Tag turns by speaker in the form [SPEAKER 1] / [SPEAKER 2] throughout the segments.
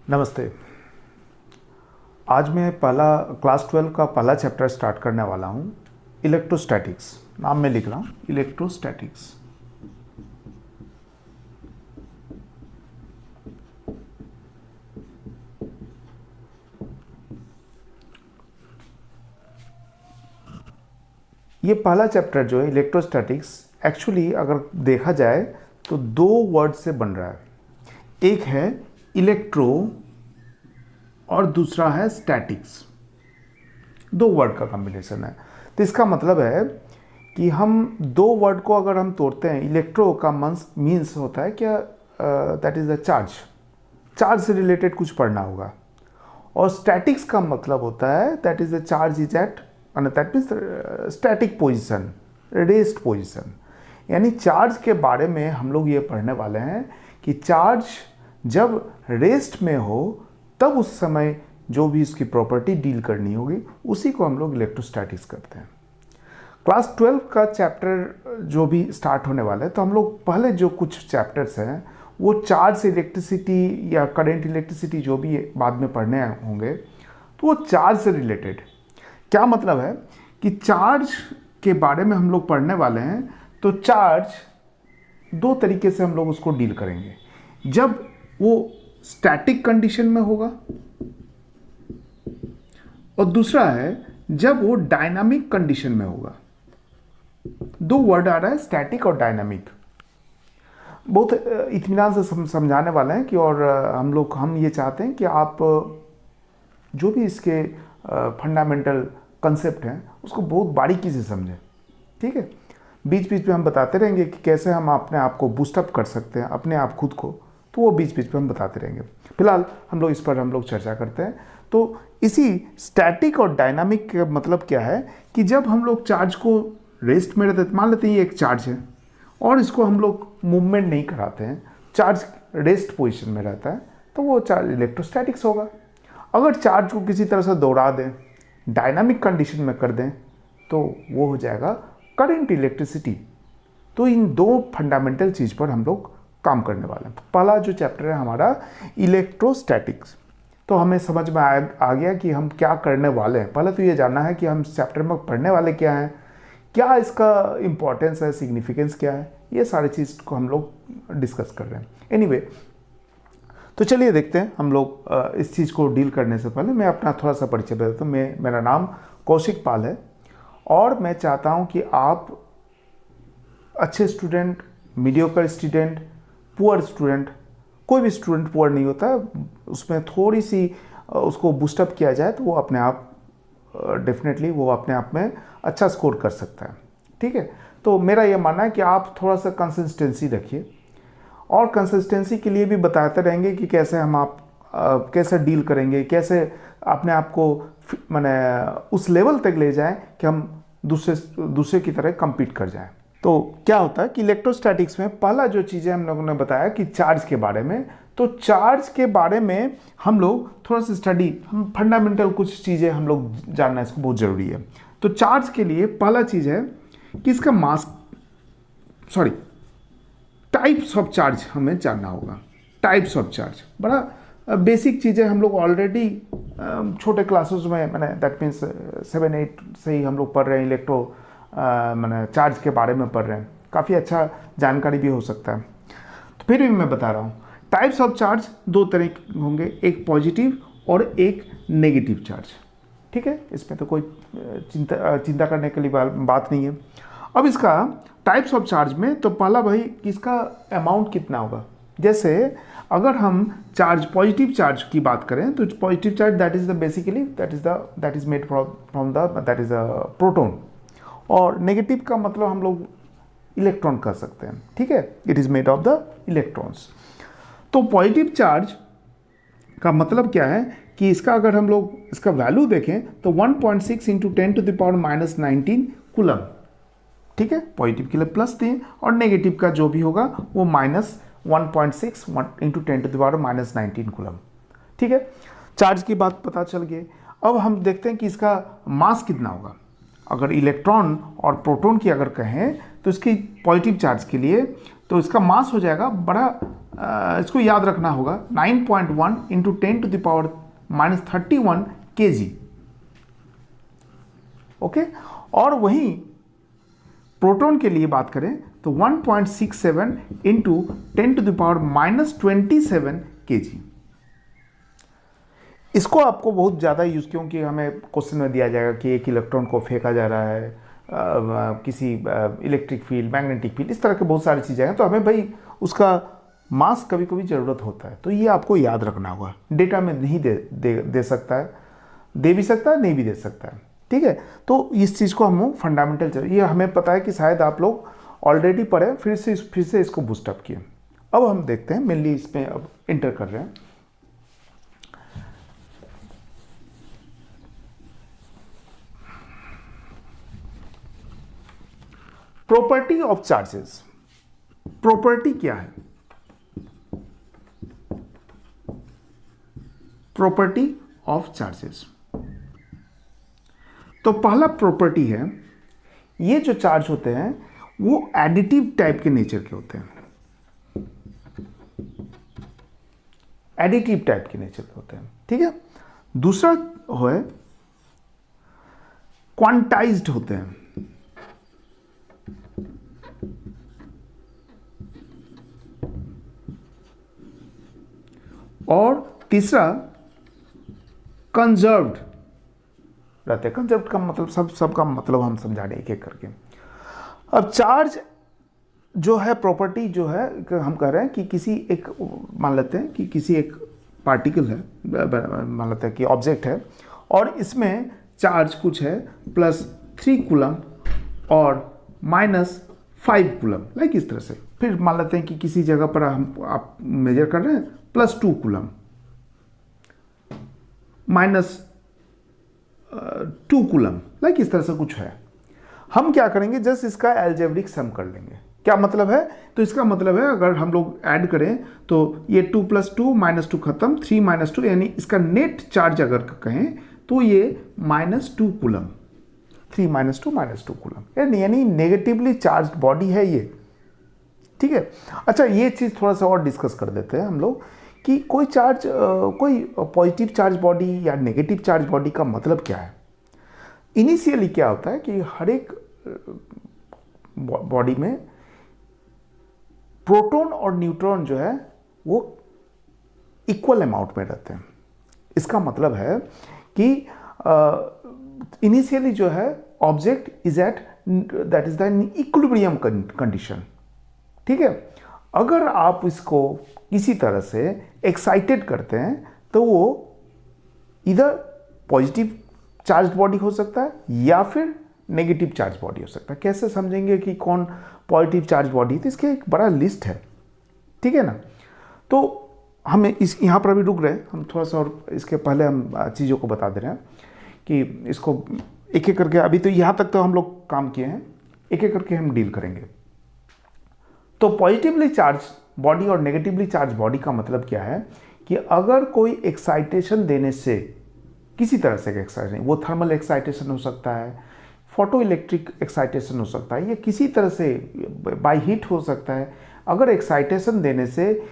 [SPEAKER 1] नमस्ते। आज मैं क्लास 12 का पहला चैप्टर स्टार्ट करने वाला हूँ। इलेक्ट्रोस्टैटिक्स नाम में लिख रहा हूँ, इलेक्ट्रोस्टैटिक्स। ये पहला चैप्टर जो है इलेक्ट्रोस्टैटिक्स, एक्चुअली अगर देखा जाए तो दो वर्ड से बन रहा है। एक है इलेक्ट्रो और दूसरा है स्टैटिक्स। दो वर्ड का कॉम्बिनेशन है। तो इसका मतलब है कि हम दो वर्ड को अगर हम तोड़ते हैं, इलेक्ट्रो का मीन्स होता है क्या, दैट इज़ अ चार्ज से रिलेटेड कुछ पढ़ना होगा। और स्टैटिक्स का मतलब होता है that is a charge is at, that means static position, rest position. यानी चार्ज के बारे में हम लोग ये पढ़ने वाले हैं कि चार्ज जब रेस्ट में हो तब उस समय जो भी इसकी प्रॉपर्टी डील करनी होगी उसी को हम लोग इलेक्ट्रोस्टैटिक्स करते हैं। क्लास 12 का चैप्टर जो भी स्टार्ट होने वाला है, तो हम लोग पहले जो कुछ चैप्टर्स हैं वो चार्ज से इलेक्ट्रिसिटी या करंट इलेक्ट्रिसिटी जो भी बाद में पढ़ने होंगे, तो वो चार्ज से रिलेटेड। क्या मतलब है कि चार्ज के बारे में हम लोग पढ़ने वाले हैं। तो चार्ज दो तरीके से हम लोग उसको डील करेंगे। जब वो स्टैटिक कंडीशन में होगा और दूसरा है जब वो डायनामिक कंडीशन में होगा। दो वर्ड आ रहा है, स्टैटिक और डायनामिक। बहुत इत्मीनान से समझाने वाले हैं कि और हम ये चाहते हैं कि आप जो भी इसके फंडामेंटल कंसेप्ट हैं उसको बहुत बारीकी से समझें। ठीक है, बीच बीच में हम बताते रहेंगे कि कैसे हम अपने आप को बूस्टअप कर सकते हैं, अपने आप खुद को, तो वो बीच बीच में हम बताते रहेंगे। फिलहाल हम लोग इस पर चर्चा करते हैं। तो इसी स्टैटिक और डायनामिक का मतलब क्या है कि जब हम लोग चार्ज को रेस्ट में रहते, मान लेते हैं ये एक चार्ज है और इसको हम लोग मूवमेंट नहीं कराते हैं, चार्ज रेस्ट पोजीशन में रहता है, तो वो चार्ज इलेक्ट्रोस्टैटिक्स होगा। अगर चार्ज को किसी तरह से दौड़ा दें, डायनामिक कंडीशन में कर दें, तो वो हो जाएगा करंट इलेक्ट्रिसिटी। तो इन दो फंडामेंटल चीज़ पर हम लोग काम करने वाले हैं। पहला जो चैप्टर है हमारा इलेक्ट्रोस्टैटिक्स, तो हमें समझ में आ गया कि हम क्या करने वाले हैं। पहले तो ये जानना है कि हम चैप्टर में पढ़ने वाले क्या हैं, क्या इसका इम्पोर्टेंस है, सिग्निफिकेंस क्या है, ये सारी चीज़ को हम लोग डिस्कस कर रहे हैं। एनीवे, तो चलिए देखते हैं। हम लोग इस चीज़ को डील करने से पहले मैं अपना थोड़ा सा परिचय दे देता हूँ। मेरा नाम कौशिक पाल है और मैं चाहता हूँ कि आप अच्छे student, mediocre student, poor student, कोई भी स्टूडेंट पुअर नहीं होता, उसमें थोड़ी सी उसको बूस्टअप किया जाए तो वो अपने आप डेफिनेटली वो अपने आप में अच्छा स्कोर कर सकता है। ठीक है, तो मेरा ये मानना है कि आप थोड़ा सा कंसिस्टेंसी रखिए और कंसिस्टेंसी के लिए भी बताते रहेंगे कि कैसे हम कैसे डील करेंगे, कैसे अपने आप को माने उस लेवल तक ले जाएं कि हम दूसरे की तरह compete कर जाएं। तो क्या होता है कि इलेक्ट्रोस्टैटिक्स में पहला जो चीज़ें हम लोगों ने बताया कि चार्ज के बारे में, तो चार्ज के बारे में हम लोग थोड़ा सा हम फंडामेंटल कुछ चीज़ें हम लोग जानना इसको बहुत ज़रूरी है। तो चार्ज के लिए पहला चीज़ है कि इसका टाइप्स ऑफ चार्ज हमें जानना होगा। टाइप्स ऑफ चार्ज बड़ा बेसिक चीज़ें हम लोग ऑलरेडी छोटे क्लासेस में, मैंने दैट मीन्स 7-8 से ही हम लोग पढ़ रहे हैं। मैंने चार्ज के बारे में पढ़ रहे हैं, काफ़ी अच्छा जानकारी भी हो सकता है। तो फिर भी मैं बता रहा हूँ, टाइप्स ऑफ चार्ज दो तरह के होंगे, एक पॉजिटिव और एक नेगेटिव चार्ज। ठीक है, इसमें तो कोई चिंता करने के लिए बात नहीं है। अब इसका टाइप्स ऑफ चार्ज में तो पहला भाई इसका अमाउंट कितना होगा। जैसे अगर हम पॉजिटिव चार्ज की बात करें तो positive charge that is made from that is a proton, और नेगेटिव का मतलब हम लोग इलेक्ट्रॉन कर सकते हैं। ठीक है, it is made of the electrons. तो पॉजिटिव चार्ज का मतलब क्या है कि इसका अगर हम लोग इसका वैल्यू देखें तो 1.6 × 10⁻⁹ कूलम। ठीक है, पॉजिटिव के लिए प्लस दिए और नेगेटिव का जो भी होगा वो -1.6 × 10⁻⁹ कूलम। ठीक है, चार्ज की बात पता चल गई। अब हम देखते हैं कि इसका मास कितना होगा। अगर इलेक्ट्रॉन और प्रोटॉन की अगर कहें तो इसकी पॉजिटिव चार्ज के लिए तो इसका मास हो जाएगा बड़ा, इसको याद रखना होगा 9.1 इंटू 10⁻⁻31 kg। ओके, और वहीं प्रोटॉन के लिए बात करें तो 1.67 इंटू 10⁻⁻27 kg। इसको आपको बहुत ज़्यादा यूज़, क्योंकि हमें क्वेश्चन में दिया जाएगा कि एक इलेक्ट्रॉन को फेंका जा रहा है किसी इलेक्ट्रिक फील्ड, मैग्नेटिक फील्ड, इस तरह के बहुत सारी चीज़ें हैं, तो हमें भाई उसका मास कभी कभी ज़रूरत होता है, तो ये आपको याद रखना होगा। डेटा में नहीं दे सकता है, दे भी सकता है, नहीं भी दे सकता है, ठीक है। तो इस चीज़ को हम फंडामेंटल, ये हमें पता है कि शायद आप लोग ऑलरेडी पढ़े, फिर से इसको बूस्टअप किए। अब हम देखते हैं, मेनली इसमें अब इंटर कर रहे हैं। Property of charges. प्रॉपर्टी क्या है? प्रॉपर्टी ऑफ चार्जेस, तो पहला प्रॉपर्टी है, ये जो चार्ज होते हैं वो एडिटिव टाइप के नेचर के होते हैं, एडिटिव टाइप के नेचर के होते हैं, ठीक है। दूसरा है क्वांटाइज्ड होते हैं, और तीसरा कंजर्व्ड रहते हैं। कंजर्व्ड का मतलब सबका मतलब हम समझा रहे एक एक करके। अब चार्ज जो है, प्रॉपर्टी जो है, हम कह रहे हैं कि किसी एक, मान लेते हैं कि किसी एक पार्टिकल है, मान लेते हैं कि ऑब्जेक्ट है, और इसमें चार्ज कुछ है +3 कूलम और -5 कूलम, लाइक इस तरह से। फिर मान लेते हैं कि किसी जगह पर आप मेजर कर रहे हैं +2 कूलम, -2 कूलम, लाइक इस तरह से कुछ है। हम क्या करेंगे, जस्ट इसका एल्जेब्रिक सम कर लेंगे। क्या मतलब है? तो इसका मतलब है अगर हम लोग ऐड करें तो ये 2 + 2 -2 खत्म, 3 - 2, यानी इसका नेट चार्ज अगर कहें तो ये -2 कूलम, 3 - 2 -2 कूलम, यानी नेगेटिवली चार्ज बॉडी है ये, ठीक है। अच्छा, ये चीज़ थोड़ा सा और डिस्कस कर देते हैं हम लोग कि कोई चार्ज, कोई पॉजिटिव चार्ज बॉडी या नेगेटिव चार्ज बॉडी का मतलब क्या है। इनिशियली क्या होता है कि हर एक बॉडी में प्रोटॉन और न्यूट्रॉन जो है वो इक्वल अमाउंट में रहते हैं। इसका मतलब है कि इनिशियली जो है object is at, that is the equilibrium condition, ठीक है। अगर आप इसको किसी तरह से एक्साइटेड करते हैं तो वो इधर पॉजिटिव चार्ज बॉडी हो सकता है या फिर नेगेटिव चार्ज बॉडी हो सकता है। कैसे समझेंगे कि कौन पॉजिटिव चार्ज बॉडी? तो इसके एक बड़ा लिस्ट है, ठीक है ना। तो हम इस यहाँ पर अभी रुक रहे हैं, हम थोड़ा सा और इसके पहले हम चीज़ों को बता दे रहे हैं कि इसको एक एक करके, अभी तो यहाँ तक तो हम लोग काम किए हैं, एक एक करके हम डील करेंगे। तो पॉजिटिवली चार्ज बॉडी और नेगेटिवली चार्ज बॉडी का मतलब क्या है कि अगर कोई एक्साइटेशन देने से, किसी तरह से एक्साइटेशन, वो थर्मल एक्साइटेशन हो सकता है, फोटो इलेक्ट्रिक एक्साइटेशन हो सकता है, या किसी तरह से बाय हीट हो सकता है। अगर एक्साइटेशन देने से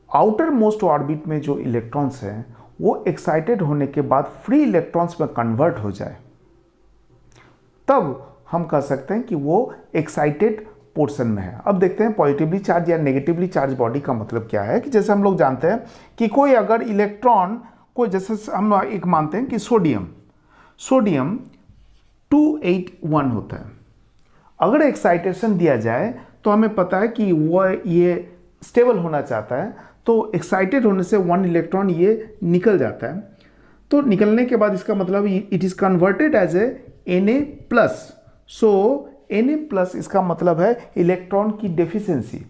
[SPEAKER 1] आउटर मोस्ट ऑर्बिट में जो इलेक्ट्रॉन्स हैं वो एक्साइटेड होने के बाद फ्री इलेक्ट्रॉन्स में कन्वर्ट हो जाए, तब हम कह सकते हैं कि वो एक्साइटेड पोर्शन में है। अब देखते हैं पॉजिटिवली चार्ज या नेगेटिवली चार्ज बॉडी का मतलब क्या है। कि जैसे हम लोग जानते हैं कि कोई अगर इलेक्ट्रॉन को, जैसे हम एक मानते हैं कि सोडियम 281 होता है, अगर एक्साइटेशन दिया जाए तो हमें पता है कि वो ये स्टेबल होना चाहता है, तो एक्साइटेड होने से 1 इलेक्ट्रॉन ये निकल जाता है। तो निकलने के बाद इसका मतलब it is converted as a Na+। So Na+, इसका मतलब है इलेक्ट्रॉन की डेफिशिएंसी।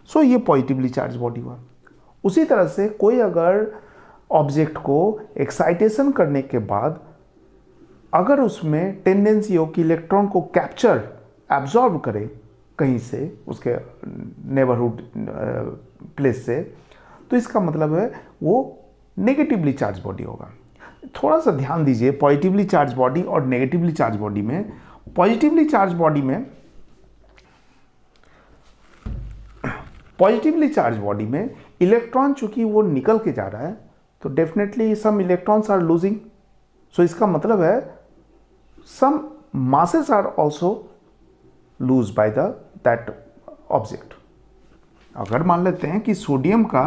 [SPEAKER 1] सो ये पॉजिटिवली चार्ज बॉडी हुआ। उसी तरह से कोई अगर ऑब्जेक्ट को एक्साइटेशन करने के बाद अगर उसमें टेंडेंसी हो कि इलेक्ट्रॉन को कैप्चर, एब्जॉर्ब करे कहीं से, उसके नेबरहुड प्लेस से, तो इसका मतलब है वो नेगेटिवली चार्ज बॉडी होगा। थोड़ा सा ध्यान दीजिए पॉजिटिवली चार्ज बॉडी और नेगेटिवली चार्ज बॉडी में। पॉजिटिवली चार्ज बॉडी में इलेक्ट्रॉन चूंकि वो निकल के जा रहा है तो definitely some electrons are losing. So इसका मतलब है some masses are also lose by that object. अगर मान लेते हैं कि सोडियम का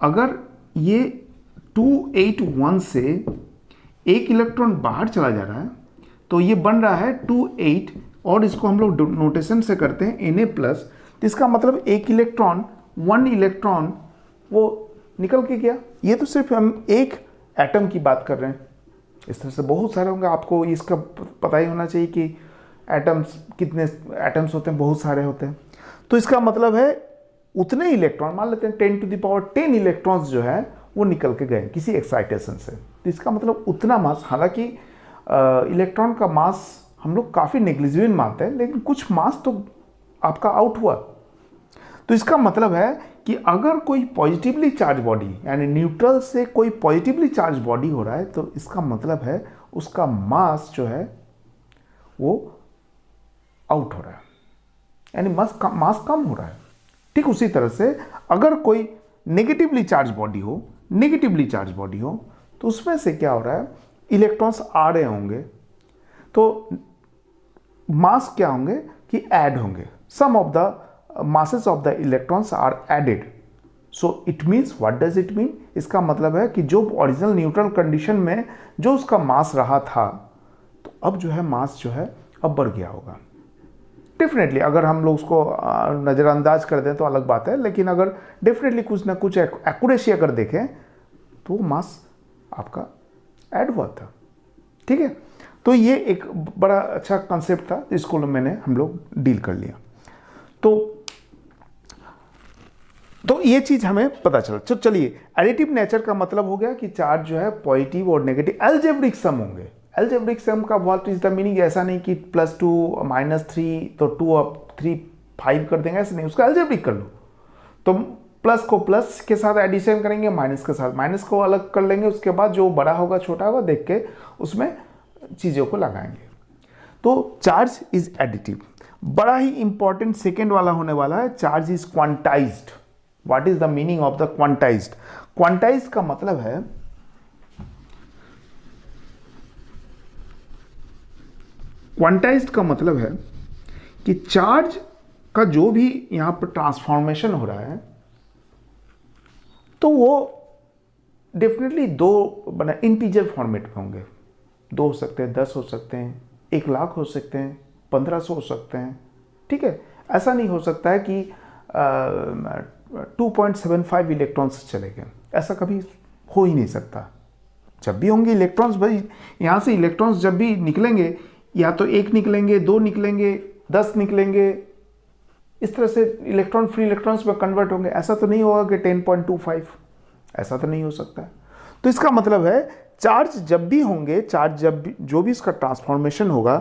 [SPEAKER 1] अगर ये 281 से एक इलेक्ट्रॉन बाहर चला जा रहा है तो ये बन रहा है 28 और इसको हम लोग नोटेशन से करते हैं Na+। तो इसका मतलब एक इलेक्ट्रॉन 1 इलेक्ट्रॉन वो निकल के गया। ये तो सिर्फ हम एक एटम की बात कर रहे हैं, इस तरह से बहुत सारे होंगे। आपको इसका पता ही होना चाहिए कि एटम्स कितने एटम्स होते हैं, बहुत सारे होते हैं। तो इसका मतलब है उतने इलेक्ट्रॉन, मान लेते हैं 10⁻10 इलेक्ट्रॉन्स जो है वो निकल के गए किसी एक्साइटेशन से। तो इसका मतलब उतना मास, हालांकि इलेक्ट्रॉन का मास हम लोग काफ़ी नेग्लिजिबल मानते हैं, लेकिन कुछ मास तो आपका आउट हुआ। तो इसका मतलब है कि अगर कोई पॉजिटिवली चार्ज बॉडी यानी न्यूट्रल से कोई पॉजिटिवली चार्ज बॉडी हो रहा है तो इसका मतलब है उसका मास जो है वो आउट हो रहा है, यानी मास कम हो रहा है। ठीक उसी तरह से अगर कोई नेगेटिवली चार्ज बॉडी हो तो उसमें से क्या हो रहा है, इलेक्ट्रॉन्स आ रहे होंगे तो मास क्या होंगे कि ऐड होंगे। Some of the masses of the electrons are added. So it means, what does it mean? इसका मतलब है कि जो ओरिजिनल न्यूट्रल कंडीशन में जो उसका मास रहा था तो अब जो है मास जो है अब बढ़ गया होगा। डेफिनेटली अगर हम लोग उसको नज़रअंदाज कर दें तो अलग बात है, लेकिन अगर डेफिनेटली कुछ ना कुछ एक्यूरेसी अगर देखें तो मास आपका ऐड हुआ था। ठीक है, तो ये एक बड़ा अच्छा कंसेप्ट था, इसको मैंने हम लोग डील कर लिया। तो ये चीज हमें पता चला। तो चलिए, एडिटिव नेचर का मतलब हो गया कि चार्ज जो है पॉजिटिव और नेगेटिव अलजेब्रिक सम होंगे। अलजेब्रिक सम का व्हाट इज द मीनिंग? ऐसा नहीं कि +2 -3 तो 2 और 3 5 कर देंगे, ऐसा नहीं, उसका अलजेब्रिक कर लो। तो प्लस को प्लस के साथ एडिशन करेंगे, माइनस के साथ माइनस को अलग कर लेंगे, उसके बाद जो बड़ा होगा छोटा होगा देख के उसमें चीज़ों को लगाएंगे। तो चार्ज इज एडिटिव। बड़ा ही इंपॉर्टेंट सेकेंड वाला होने वाला है, charge is quantized. What is the meaning of the quantized? Quantized का मतलब है कि चार्ज का जो भी यहां पर ट्रांसफॉर्मेशन हो रहा है तो वो डेफिनेटली दो बना इंटीजर फॉर्मेट में होंगे। 2 हो सकते हैं, 10 हो सकते हैं, 1 लाख हो सकते हैं, 1500 हो सकते हैं। ठीक है, ऐसा नहीं हो सकता है कि 2.75 इलेक्ट्रॉन्स चले गए, ऐसा कभी हो ही नहीं सकता। जब भी होंगे इलेक्ट्रॉन्स, भाई यहाँ से इलेक्ट्रॉन्स जब भी निकलेंगे या तो 1 निकलेंगे, 2 निकलेंगे, 10 निकलेंगे, इस तरह से इलेक्ट्रॉन फ्री इलेक्ट्रॉन्स में कन्वर्ट होंगे। ऐसा तो नहीं होगा कि 10.25, ऐसा तो नहीं हो सकता है। तो इसका मतलब है चार्ज जब भी होंगे, चार्ज जब भी जो भी इसका ट्रांसफॉर्मेशन होगा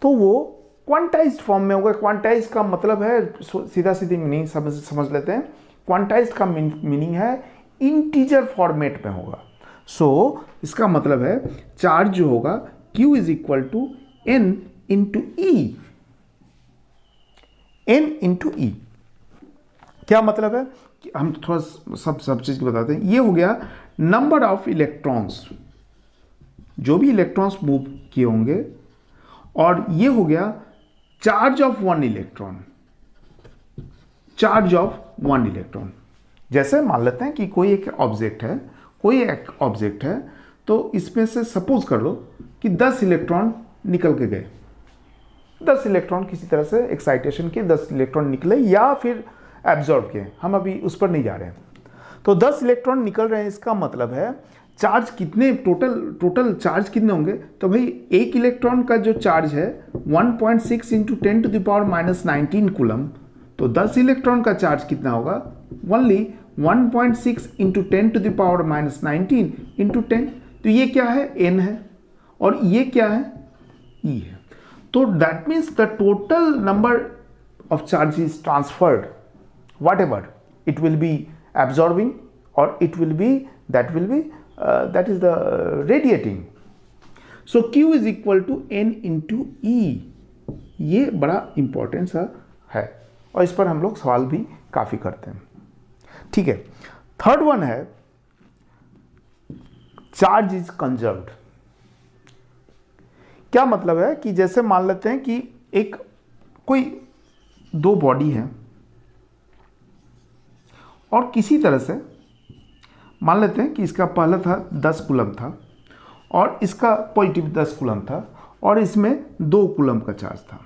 [SPEAKER 1] तो वो क्वांटाइज्ड फॉर्म में होगा। क्वांटाइज्ड का मतलब है, सीधा सीधी मीनिंग समझ लेते हैं। क्वांटाइज्ड का मीनिंग है इंटीजर फॉर्मेट में होगा। सो इसका मतलब है चार्ज जो होगा Q is equal to N into e. N into e क्या मतलब है कि हम थोड़ा सब चीज बताते हैं। ये हो गया नंबर ऑफ इलेक्ट्रॉन्स, जो भी इलेक्ट्रॉन्स मूव किए होंगे, और ये हो गया charge of 1 electron. Charge of 1 electron, जैसे मान लेते हैं कि कोई एक ऑब्जेक्ट है तो इसमें से सपोज कर लो कि 10 इलेक्ट्रॉन निकल के गए। 10 इलेक्ट्रॉन किसी तरह से एक्साइटेशन के 10 इलेक्ट्रॉन निकले या फिर एब्जॉर्ब किए, हम अभी उस पर नहीं जा रहे हैं। तो 10 इलेक्ट्रॉन निकल रहे हैं, इसका मतलब है चार्ज कितने टोटल चार्ज कितने होंगे? तो भाई एक इलेक्ट्रॉन का जो चार्ज है 1.6 इंटू 10⁻⁻19 कूलम, तो 10 इलेक्ट्रॉन का चार्ज कितना होगा? Only 1.6 into 10⁻⁻19 into 10। तो ये क्या है? n है, और ये क्या है? e है। तो that means the total number of charge is transferred, what ever it will be absorbing or it will be, that will be that is the radiating. So Q is equal to N into E. ये बड़ा important सा है और इस पर हम लोग सवाल भी काफ़ी करते हैं। ठीक है, थर्ड वन है चार्ज इज कंजर्व्ड। क्या मतलब है कि जैसे मान लेते हैं कि एक कोई दो बॉडी है और किसी तरह से मान लेते हैं कि इसका पहला था 10 कूलम था और इसका पॉजिटिव 10 कूलम था और इसमें 2 कूलम का चार्ज था।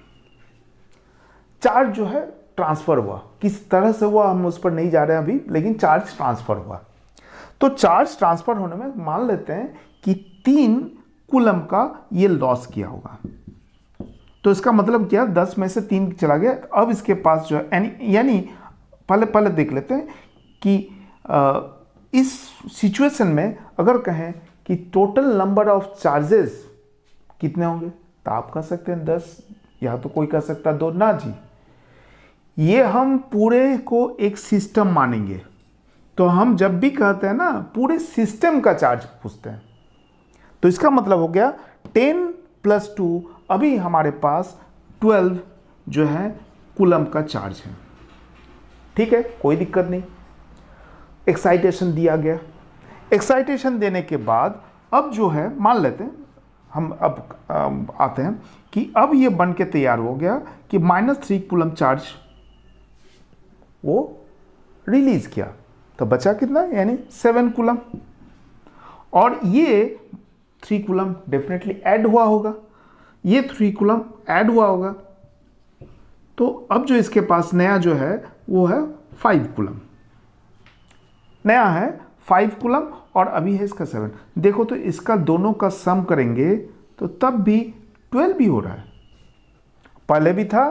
[SPEAKER 1] चार्ज जो है ट्रांसफर हुआ, किस तरह से हुआ हम उस पर नहीं जा रहे हैं अभी, लेकिन चार्ज ट्रांसफर हुआ। तो चार्ज ट्रांसफर होने में मान लेते हैं कि 3 कूलम का ये लॉस किया होगा। तो इसका मतलब क्या, 10 में से 3 चला गया। अब इसके पास जो है यानी पहले देख लेते हैं कि इस सिचुएशन में अगर कहें कि टोटल नंबर ऑफ चार्जेस कितने होंगे, तो आप कह सकते हैं 10, या तो कोई कह सकता है 2। ना जी, ये हम पूरे को एक सिस्टम मानेंगे। तो हम जब भी कहते हैं ना पूरे सिस्टम का चार्ज पूछते हैं, तो इसका मतलब हो गया 10 + 2, अभी हमारे पास 12 जो है कूलम का चार्ज है। ठीक है, कोई दिक्कत नहीं। एक्साइटेशन दिया गया, एक्साइटेशन देने के बाद अब जो है मान लेते हैं हम अब आते हैं कि अब ये बन के तैयार हो गया कि -3 कूलम चार्ज वो रिलीज किया, तो बचा कितना, यानी 7 कूलम। और ये 3 कूलम डेफिनेटली ऐड हुआ होगा, ये 3 कूलम ऐड हुआ होगा। तो अब जो इसके पास नया जो है वो है 5 कूलम, नया है 5 कूलम और अभी है इसका 7। देखो तो इसका दोनों का सम करेंगे तो तब भी 12 भी हो रहा है। पहले भी था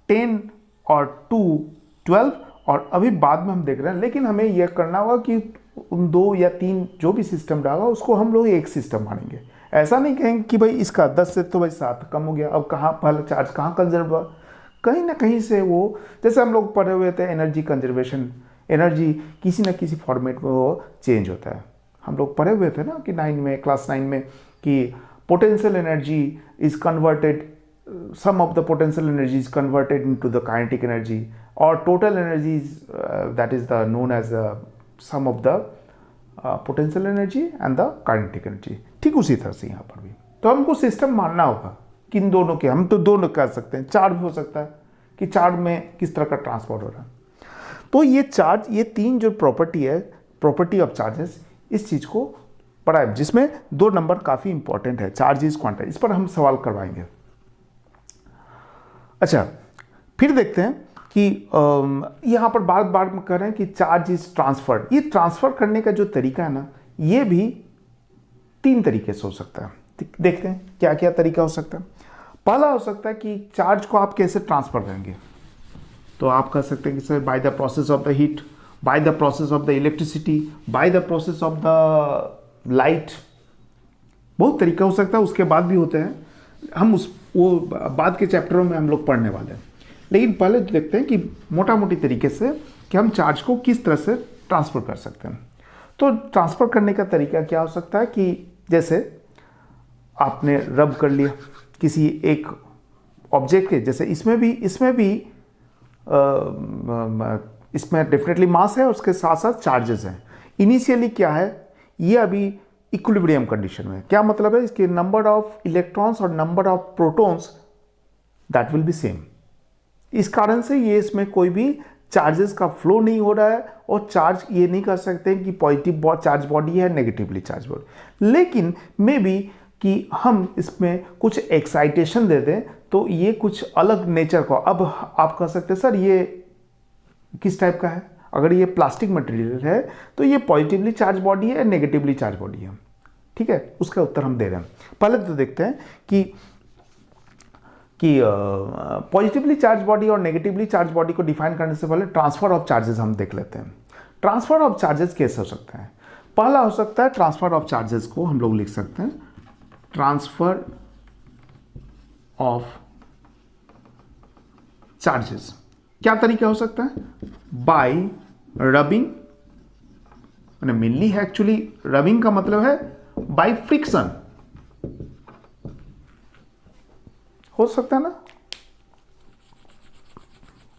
[SPEAKER 1] 10 और 2 12 और अभी बाद में हम देख रहे हैं। लेकिन हमें यह करना होगा कि उन 2 या 3 जो भी सिस्टम डाला उसको हम लोग एक सिस्टम मानेंगे। ऐसा नहीं कहेंगे कि भाई इसका 10 से तो भाई 7 कम हो गया, अब कहाँ पहले चार्ज कहाँ कंजर्व हुआ, कहीं ना कहीं से वो, जैसे हम लोग पढ़े हुए थे एनर्जी कंजर्वेशन, एनर्जी किसी न किसी फॉर्मेट में वो चेंज होता है। हम लोग पढ़े हुए थे ना कि क्लास 9 में कि potential energy is converted, some of the potential energy is converted into the kinetic energy और total energy that is the known as sum of the potential energy and the kinetic energy. ठीक उसी तरह से यहाँ पर भी तो हमको सिस्टम मानना होगा कि इन दोनों के, हम तो दोनों कह सकते हैं, चार्ज भी हो सकता है कि चार्ज में किस तरह का ट्रांसपोर्ट हो रहा है। तो ये चार्ज, ये 3 जो प्रॉपर्टी है, प्रॉपर्टी ऑफ चार्जेस, इस चीज़ को पढ़ा है, जिसमें 2 नंबर काफ़ी इंपॉर्टेंट है, चार्ज इज क्वांटाइज, इस पर हम सवाल करवाएंगे। अच्छा, फिर देखते हैं कि यहाँ पर बार बार कह रहे हैं कि चार्ज इज ट्रांसफर्ड। ये ट्रांसफर करने का जो तरीका है ना, ये भी 3 तरीके से हो सकता है। देखते हैं क्या क्या तरीका हो सकता है। पहला हो सकता है कि चार्ज को आप कैसे ट्रांसफर करेंगे, तो आप कह सकते हैं कि sir by the process of the heat, by the process of the electricity, by the process of the light, बहुत तरीका हो सकता है। उसके बाद भी होते हैं, हम वो बाद के चैप्टरों में हम लोग पढ़ने वाले हैं। लेकिन पहले देखते हैं कि मोटा मोटी तरीके से कि हम चार्ज को किस तरह से ट्रांसफ़र कर सकते हैं। तो ट्रांसफ़र करने का तरीका क्या हो सकता है कि जैसे आपने रब कर लिया किसी एक ऑब्जेक्ट के, जैसे इसमें भी इसमें डेफिनेटली मास है और उसके साथ साथ चार्जेस हैं। इनिशियली क्या है, ये अभी इक्विलिब्रियम कंडीशन में, क्या मतलब है, इसके नंबर ऑफ इलेक्ट्रॉन्स और number of protons that will B same. इस कारण से ये इसमें कोई भी चार्जेस का फ्लो नहीं हो रहा है और चार्ज ये नहीं कर सकते कि पॉजिटिव चार्ज बॉडी है, नेगेटिवली चार्ज बॉडी। लेकिन मे बी कि हम इसमें कुछ एक्साइटेशन दे दें तो ये कुछ अलग नेचर को, अब आप कह सकते हैं सर ये किस टाइप का है, अगर ये प्लास्टिक मटेरियल है तो ये पॉजिटिवली चार्ज बॉडी है, नेगेटिवली चार्ज बॉडी है। ठीक है, उसका उत्तर हम दे रहे हैं। पहले तो देखते हैं कि पॉजिटिवली चार्ज बॉडी और नेगेटिवली चार्ज बॉडी को डिफाइन करने से पहले ट्रांसफर ऑफ चार्जेस हम देख लेते हैं। ट्रांसफर ऑफ चार्जेस कैसे हो सकता है, पहला हो सकता है ट्रांसफर ऑफ चार्जेस को हम लोग लिख सकते हैं ट्रांसफर ऑफ चार्जेस। क्या तरीका हो सकता है, बाय मैंने मेनली है एक्चुअली रबिंग का मतलब है बाय फ्रिक्शन, हो सकता है ना।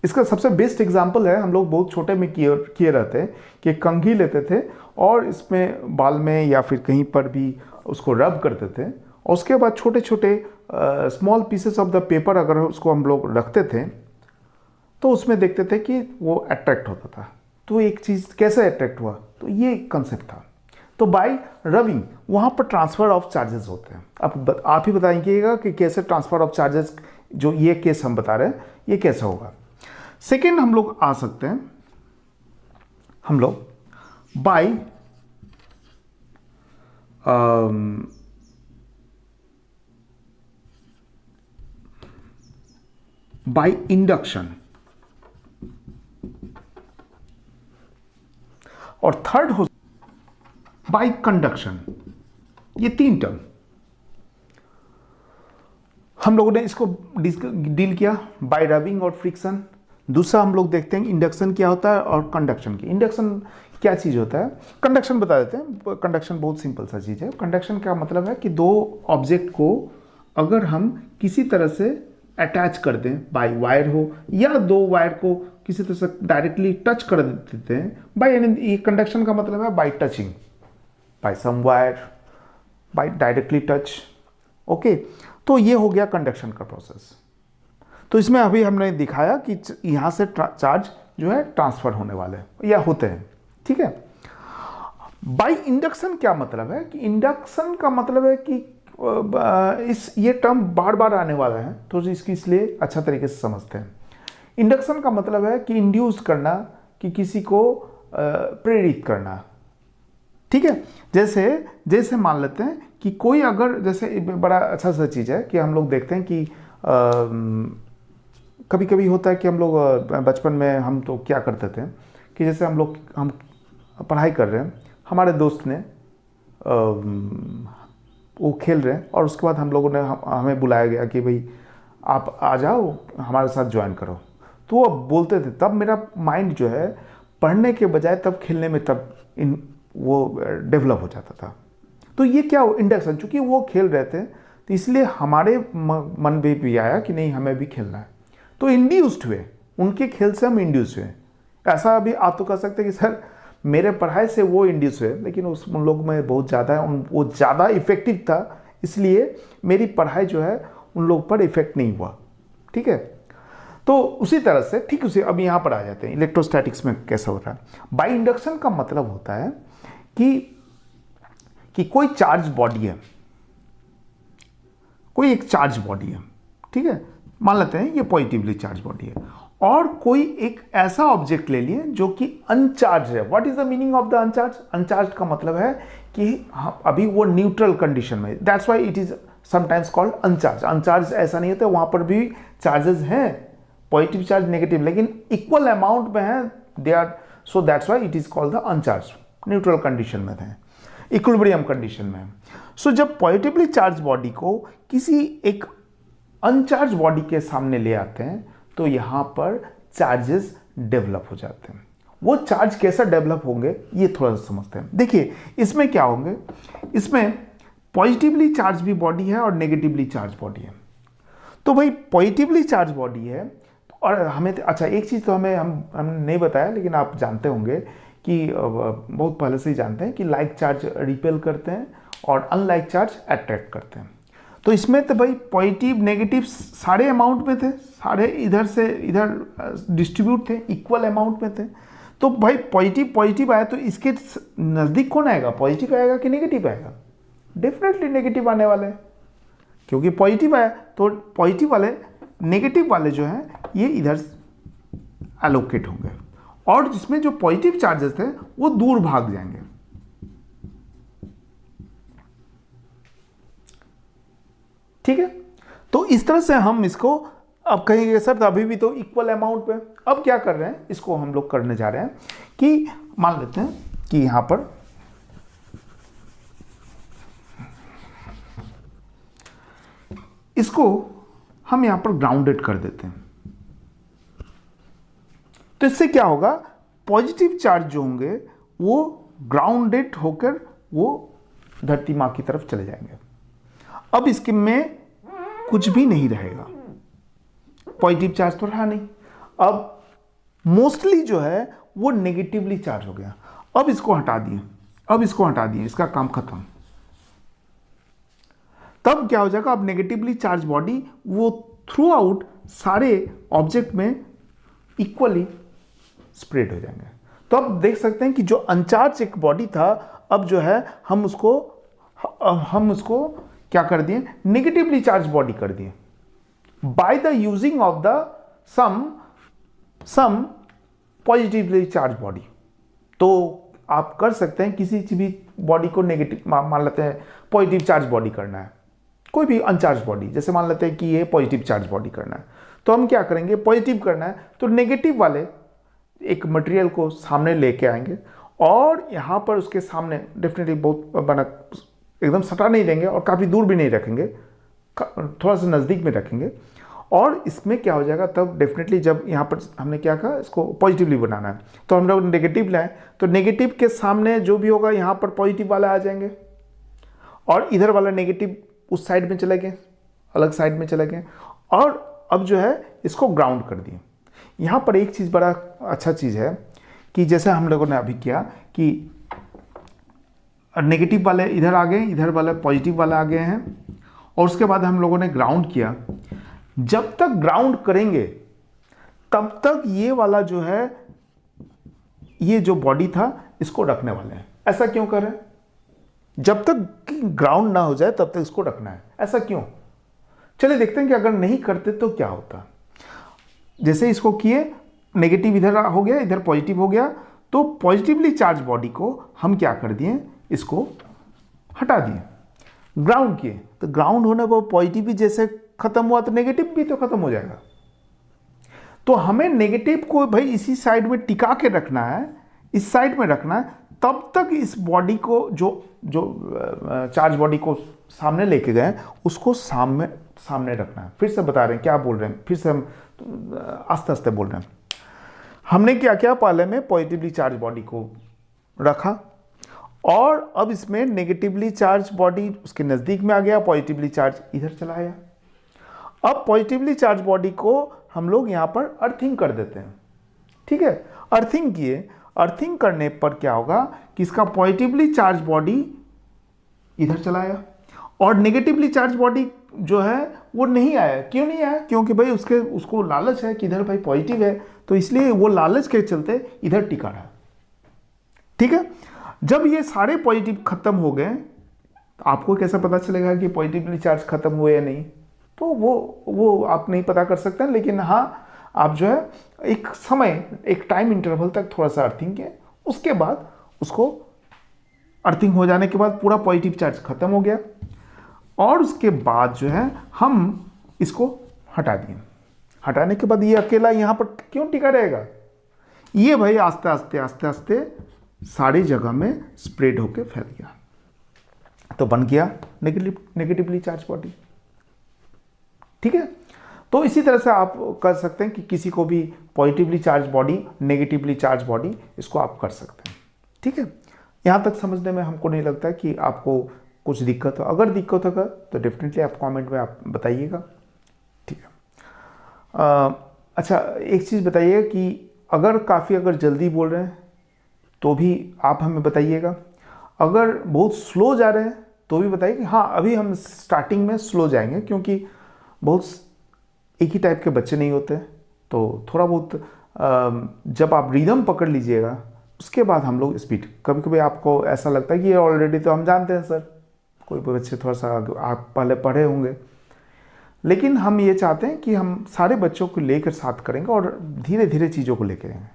[SPEAKER 1] इसका सबसे बेस्ट एग्जांपल है, हम लोग बहुत छोटे में किए रहते हैं कि कंघी लेते थे और इसमें बाल में या फिर कहीं पर भी उसको रब करते थे, और उसके बाद छोटे छोटे small pieces of the paper अगर उसको हम लोग रखते थे तो उसमें देखते थे कि वो अट्रैक्ट होता था। तो एक चीज़ कैसे अट्रैक्ट हुआ, तो ये कंसेप्ट था। तो बाय रबिंग वहाँ पर ट्रांसफ़र ऑफ चार्जेस होते हैं। अब आप ही बताइएगा कि कैसे ट्रांसफ़र ऑफ चार्जेस, जो ये केस हम बता रहे हैं, ये कैसा होगा। सेकेंड हम लोग आ सकते हैं, हम लोग बाय इंडक्शन, और थर्ड हो बाय कंडक्शन। ये 3 टर्म हम लोगों ने इसको डील किया, बाय रबिंग और फ्रिक्शन। दूसरा हम लोग देखते हैं इंडक्शन क्या होता है और कंडक्शन की। इंडक्शन क्या चीज़ होता है, कंडक्शन बता देते हैं। कंडक्शन बहुत सिंपल सा चीज़ है। कंडक्शन का मतलब है कि दो ऑब्जेक्ट को अगर हम किसी तरह से अटैच कर दें, बाय वायर हो या दो वायर को किसी तरह से डायरेक्टली टच कर देते हैं, बाय, ये कंडक्शन का मतलब है by touching, by some wire, by directly touch. Okay, तो ये हो गया कंडक्शन का प्रोसेस। तो इसमें अभी हमने दिखाया कि यहाँ से चार्ज जो है ट्रांसफर होने वाले हैं या होते हैं, ठीक है। बाय इंडक्शन क्या मतलब है कि इंडक्शन का मतलब है कि ये टर्म बार बार आने वाला है, तो इसकी इसलिए अच्छा तरीके से समझते हैं। इंडक्शन का मतलब है कि इंड्यूस करना, कि किसी को प्रेरित करना, ठीक है। जैसे मान लेते हैं कि कोई अगर, जैसे बड़ा अच्छा सा चीज़ है कि हम लोग देखते हैं कि कभी कभी होता है कि हम लोग बचपन में हम तो क्या करते थे कि जैसे हम पढ़ाई कर रहे हैं, हमारे दोस्त ने वो खेल रहे हैं और उसके बाद हम लोगों ने हमें बुलाया गया कि भाई आप आ जाओ हमारे साथ ज्वाइन करो। तो वो बोलते थे, तब मेरा माइंड जो है पढ़ने के बजाय तब खेलने में वो डेवलप हो जाता था। तो ये क्या इंडक्शन, चूँकि वो खेल रहे थे तो इसलिए हमारे मन में भी आया कि नहीं हमें भी खेलना है, तो इंड्यूस्ड हुए, उनके खेल से हम इंड्यूस हुए। ऐसा अभी आप तो कह सकते हैं कि सर मेरे पढ़ाई से वो इंड्यूस हुए, लेकिन उन लोग में बहुत ज़्यादा वो ज़्यादा इफेक्टिव था, इसलिए मेरी पढ़ाई जो है उन लोग पर इफेक्ट नहीं हुआ, ठीक है। तो उसी तरह से ठीक उसे अब यहाँ पर आ जाते हैं इलेक्ट्रोस्टैटिक्स में कैसा होता है। बाय इंडक्शन का मतलब होता है कि कोई चार्ज बॉडी है, कोई एक चार्ज बॉडी है, ठीक है, मान लेते हैं ये पॉजिटिवली चार्ज बॉडी है, और कोई एक ऐसा ऑब्जेक्ट ले लिए जो कि अनचार्ज है। What is the meaning of the uncharge? Uncharge का मतलब है कि अभी वो न्यूट्रल कंडीशन में, that's why it is sometimes called uncharge. Uncharge ऐसा नहीं होता, वहां पर भी चार्जेस हैं, पॉजिटिव चार्ज नेगेटिव, लेकिन इक्वल अमाउंट में है they are, so that's why it is called the uncharge. Neutral condition में है, इक्विलिब्रियम कंडीशन में। सो जब पॉजिटिवली चार्ज बॉडी को किसी एक अनचार्ज बॉडी के सामने ले आते हैं तो यहां पर चार्जेस डेवलप हो जाते हैं। वो चार्ज कैसा डेवलप होंगे ये थोड़ा सा समझते हैं। देखिए इसमें क्या होंगे, इसमें पॉजिटिवली चार्ज भी बॉडी है और नेगेटिवली चार्ज बॉडी है। तो भाई पॉजिटिवली चार्ज बॉडी है और हमें अच्छा एक चीज़ तो हम नहीं बताया, लेकिन आप जानते होंगे कि बहुत पहले से ही जानते हैं कि लाइक चार्ज रिपेल करते हैं और अनलाइक चार्ज अट्रैक्ट करते हैं। तो इसमें तो भाई पॉजिटिव नेगेटिव सारे अमाउंट में थे, सारे इधर से इधर डिस्ट्रीब्यूट थे, इक्वल अमाउंट में थे। तो भाई पॉजिटिव आया तो इसके नज़दीक कौन आएगा, पॉजिटिव आएगा कि नेगेटिव आएगा? डेफिनेटली नेगेटिव आने वाले हैं, क्योंकि पॉजिटिव आया तो पॉजिटिव वाले नेगेटिव वाले जो हैं ये इधर एलोकेट होंगे, और जिसमें जो पॉजिटिव चार्जेस थे वो दूर भाग जाएंगे। ठीक है, तो इस तरह से हम इसको अब कहेंगे सर अभी भी तो इक्वल अमाउंट पे। अब क्या कर रहे हैं, इसको हम लोग करने जा रहे हैं कि मान लेते हैं कि यहां पर इसको हम यहां पर ग्राउंडेड कर देते हैं। तो इससे क्या होगा, पॉजिटिव चार्ज जो होंगे वो ग्राउंडेड होकर वो धरती माँ की तरफ चले जाएंगे। अब इसके में कुछ भी नहीं रहेगा, पॉजिटिव चार्ज तो रहा नहीं। अब मोस्टली जो है वो नेगेटिवली चार्ज हो गया। अब इसको हटा दिए, अब इसको हटा दिए, इसका काम खत्म। तब क्या हो जाएगा, अब नेगेटिवली चार्ज बॉडी वो थ्रू आउट सारे ऑब्जेक्ट में इक्वली स्प्रेड हो जाएंगे। तो अब देख सकते हैं कि जो अनचार्ज एक बॉडी था, अब जो है हम उसको क्या कर दिए, नेगेटिवली चार्ज बॉडी कर दिए by the using of the some positively charge body. तो आप कर सकते हैं किसी भी बॉडी को नेगेटिव, मान लेते हैं पॉजिटिव चार्ज बॉडी करना है, कोई भी अनचार्ज बॉडी, जैसे मान लेते हैं कि ये पॉजिटिव चार्ज बॉडी करना है, तो हम क्या करेंगे, पॉजिटिव करना है तो नेगेटिव वाले एक मटेरियल को सामने लेके आएंगे और यहाँ पर उसके सामने डेफिनेटली बहुत बना, एकदम सटा नहीं देंगे और काफ़ी दूर भी नहीं रखेंगे, थोड़ा सा नज़दीक में रखेंगे। और इसमें क्या हो जाएगा, तब डेफिनेटली जब यहाँ पर हमने क्या कहा, इसको पॉजिटिवली बनाना है, तो हम लोग नेगेटिव लाएँ तो नेगेटिव के सामने जो भी होगा यहाँ पर पॉजिटिव वाला आ जाएंगे और इधर वाला नेगेटिव उस साइड में चले गए, अलग साइड में चले गए। और अब जो है इसको ग्राउंड कर दिए। यहाँ पर एक चीज़ बड़ा अच्छा चीज़ है कि जैसे हम लोगों ने अभी किया कि नेगेटिव वाले इधर आ गए, इधर वाले पॉजिटिव वाला आ गए हैं, और उसके बाद हम लोगों ने ग्राउंड किया। जब तक ग्राउंड करेंगे तब तक ये वाला जो है, ये जो बॉडी था इसको रखने वाले हैं। ऐसा क्यों कर रहे हैं, जब तक ग्राउंड ना हो जाए तब तक इसको रखना है, ऐसा क्यों? चलिए देखते हैं कि अगर नहीं करते तो क्या होता। जैसे इसको किए, नेगेटिव इधर हो गया, इधर पॉजिटिव हो गया, तो पॉजिटिवली चार्ज बॉडी को हम क्या कर दिए, इसको हटा दिए, ग्राउंड किए। तो ग्राउंड होने पर पॉजिटिव भी जैसे खत्म हुआ तो नेगेटिव भी तो खत्म हो जाएगा। तो हमें नेगेटिव को भाई इसी साइड में टिका के रखना है, इस साइड में रखना है, तब तक इस बॉडी को जो चार्ज बॉडी को सामने लेके गए उसको सामने रखना है। फिर से बता रहे हैं, क्या बोल रहे हैं, फिर से हम आस्ते आस्ते बोल रहे हैं। हमने क्या किया, पहले में पॉजिटिवली चार्ज बॉडी को रखा और अब इसमें नेगेटिवली चार्ज बॉडी उसके नज़दीक में आ गया, पॉजिटिवली चार्ज इधर चला आया। अब पॉजिटिवली चार्ज बॉडी को हम लोग यहाँ पर अर्थिंग कर देते हैं, ठीक है। अर्थिंग किए, अर्थिंग करने पर क्या होगा कि इसका पॉजिटिवली चार्ज बॉडी इधर चला आया और नेगेटिवली चार्ज बॉडी जो है वो नहीं आया। क्यों नहीं आया? क्योंकि भाई उसको लालच है कि इधर भाई पॉजिटिव है, तो इसलिए वो लालच के चलते इधर टिका रहा, ठीक है। जब ये सारे पॉजिटिव खत्म हो गए, आपको कैसा पता चलेगा कि पॉजिटिवली चार्ज खत्म हुए या नहीं? तो वो आप नहीं पता कर सकते हैं, लेकिन हाँ आप जो है एक समय, एक टाइम इंटरवल तक थोड़ा सा अर्थिंग किए, उसके बाद उसको अर्थिंग हो जाने के बाद पूरा पॉजिटिव चार्ज खत्म हो गया और उसके बाद जो है हम इसको हटा दिए। हटाने के बाद ये अकेला यहाँ पर क्यों टिका रहेगा? ये भाई आस्ते आस्ते आस्ते आस्ते सारी जगह में स्प्रेड होके फैल गया, तो बन गया नेगेटिवली चार्ज बॉडी, ठीक है। तो इसी तरह से आप कर सकते हैं कि किसी को भी positively charge body, negatively charge body, इसको आप कर सकते हैं, ठीक है। यहाँ तक समझने में हमको नहीं लगता है कि आपको कुछ दिक्कत हो। अगर दिक्कत होगा तो डेफिनेटली आप कमेंट में आप बताइएगा, ठीक है। अच्छा, एक चीज़ बताइए कि अगर जल्दी बोल रहे हैं तो भी आप हमें बताइएगा, अगर बहुत स्लो जा रहे हैं तो भी बताइए कि हाँ अभी हम स्टार्टिंग में स्लो जाएंगे, क्योंकि बहुत एक ही टाइप के बच्चे नहीं होते, तो थोड़ा बहुत जब आप रिदम पकड़ लीजिएगा उसके बाद हम लोग स्पीड। कभी कभी आपको ऐसा लगता है कि ये ऑलरेडी तो हम जानते हैं सर, कोई बच्चे थोड़ा सा आप पहले पढ़े होंगे, लेकिन हम ये चाहते हैं कि हम सारे बच्चों को लेकर साथ करेंगे और धीरे धीरे चीज़ों को लेकर आएंगे,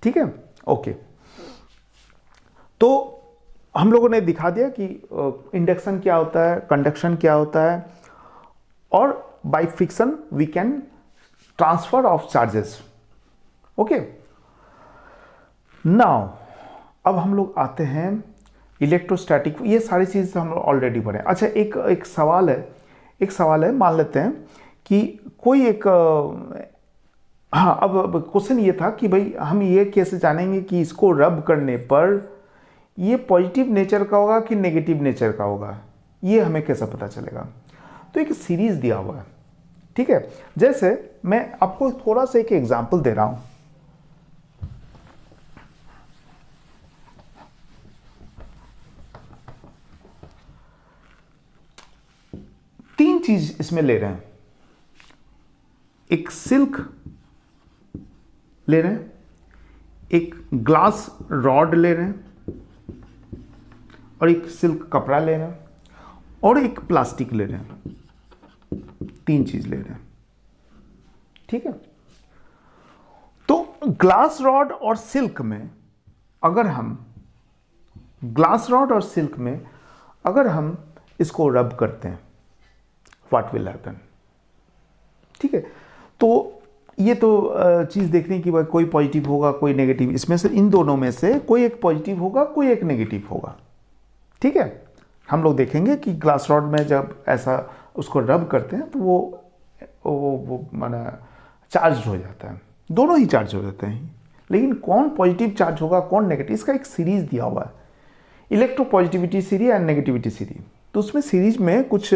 [SPEAKER 1] ठीक है। ओके, तो हम लोगों ने दिखा दिया कि इंडक्शन क्या होता है, कंडक्शन क्या होता है, और by friction we can transfer of charges. Okay, now अब हम लोग आते हैं इलेक्ट्रोस्टैटिक। ये सारी चीज़ हम ऑलरेडी पढ़े। अच्छा, एक सवाल है, मान लेते हैं कि कोई एक अब क्वेश्चन ये था कि भाई हम ये कैसे जानेंगे कि इसको रब करने पर ये पॉजिटिव नेचर का होगा कि नेगेटिव नेचर का होगा, ये हमें कैसे पता चलेगा? तो एक सीरीज दिया हुआ है, ठीक है। जैसे मैं आपको थोड़ा सा एक एग्जांपल दे रहा हूं। तीन चीज इसमें ले रहे हैं, एक सिल्क ले रहे हैं, एक ग्लास रॉड ले रहे हैं, और एक सिल्क कपड़ा ले रहे हैं, और एक प्लास्टिक ले रहे हैं। तीन चीज ले रहे हैं, ठीक है। तो ग्लास रॉड और सिल्क में अगर हम इसको रब करते हैं, व्हाट विल हैपन? ठीक है। तो ये तो चीज देखने की, कोई पॉजिटिव होगा कोई नेगेटिव, इसमें से इन दोनों में से कोई एक पॉजिटिव होगा कोई एक नेगेटिव होगा, ठीक है। हम लोग देखेंगे कि ग्लास रॉड में जब ऐसा उसको रब करते हैं तो वो माना चार्ज हो जाता है, दोनों ही चार्ज हो जाते हैं। लेकिन कौन पॉजिटिव चार्ज होगा कौन नेगेटिव, इसका एक सीरीज दिया हुआ है, electropositivity series and negativity series. तो उसमें सीरीज में कुछ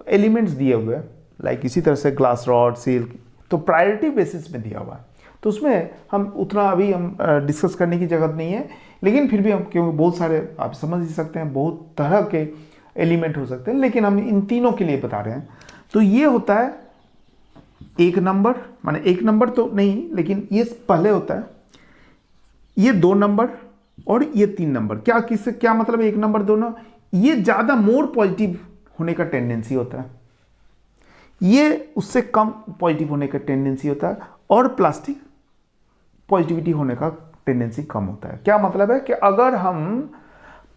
[SPEAKER 1] एलिमेंट्स दिए हुए हैं, लाइक इसी तरह से ग्लास रॉड, सिल्क, तो प्रायोरिटी बेसिस में दिया हुआ है। तो उसमें हम उतना अभी हम डिस्कस करने की जरूरत नहीं है, लेकिन फिर भी हम, क्योंकि बहुत सारे आप समझ ही सकते हैं, बहुत तरह के एलिमेंट हो सकते हैं, लेकिन हम इन तीनों के लिए बता रहे हैं। तो ये होता है एक नंबर, माने एक नंबर तो नहीं, लेकिन ये पहले होता है, ये 2 नंबर और ये 3 नंबर। क्या किससे क्या मतलब है? 1 नंबर दोनों, ये ज़्यादा मोर पॉजिटिव होने का टेंडेंसी होता है, ये उससे कम पॉजिटिव होने का टेंडेंसी होता है, और प्लास्टिक पॉजिटिविटी होने का टेंडेंसी कम होता है। क्या मतलब है कि अगर हम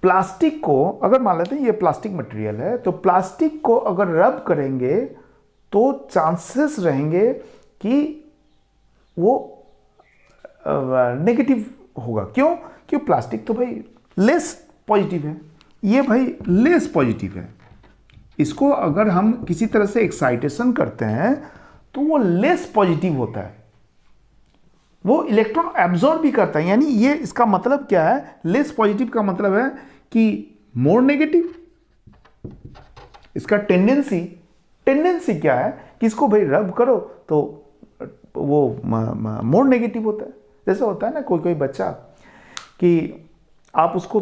[SPEAKER 1] प्लास्टिक को, अगर मान लेते हैं ये प्लास्टिक मटेरियल है, तो प्लास्टिक को अगर रब करेंगे तो चांसेस रहेंगे कि वो नेगेटिव होगा। क्यों? क्योंकि प्लास्टिक तो भाई लेस पॉजिटिव है, ये भाई लेस पॉजिटिव है। इसको अगर हम किसी तरह से एक्साइटेशन करते हैं तो वो लेस पॉजिटिव होता है, वो इलेक्ट्रॉन एब्जॉर्ब भी करता है। यानी ये इसका मतलब क्या है? लेस पॉजिटिव का मतलब है कि मोर नेगेटिव। इसका टेंडेंसी क्या है कि इसको भाई रब करो तो वो मोर नेगेटिव होता है। जैसे होता है ना कोई बच्चा कि आप उसको